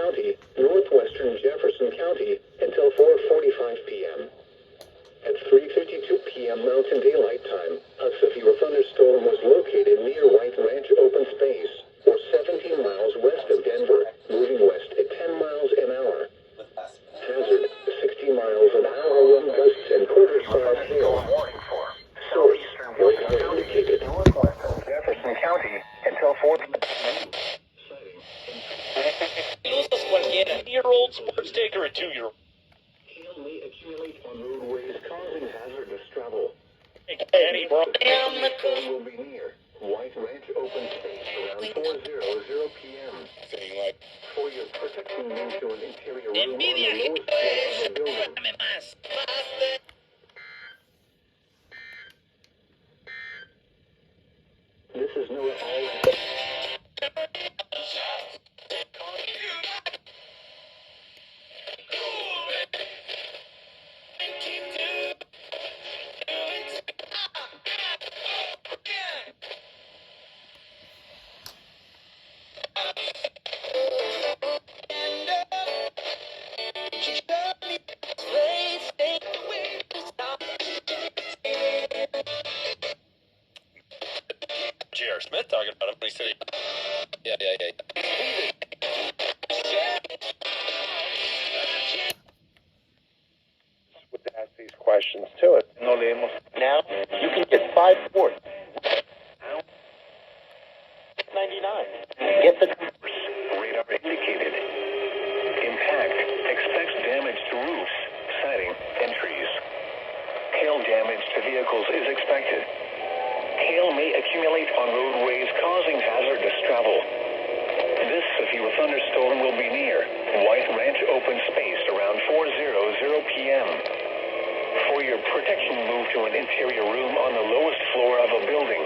County, northwestern Jefferson County, until 4:45 p.m. At 3:52 p.m. Mountain Daylight Time, a severe thunderstorm was located near White Ranch Open Space, or 17 miles west of Denver, moving west at 10 miles an hour. Hazard, 60 miles an hour wind gusts and quarter-size hail. Source, radar indicated. Northwestern Jefferson County, until 4 p.m. Year-old sports taker, a 2-year-old. Hail may accumulate on roadways, causing hazardous travel. Eddie, bro. The storm will be near White Ranch Open Space around 4:00 p.m. For your protection, move to an interior room on the lowest floor of the building. This is Noah All. J.R. Smith talking about him when he said, yeah. Would ask these questions to it. No leemos. Now, you can get 5 fourths. 99. Get the Radar indicated. Impact expects damage to roofs, siding, and trees. Hail damage to vehicles is expected. Hail may accumulate on roadways, causing hazardous travel. This severe thunderstorm will be near White Ranch Open Space around 4:00 p.m. For your protection, move to an interior room on the lowest floor of a building.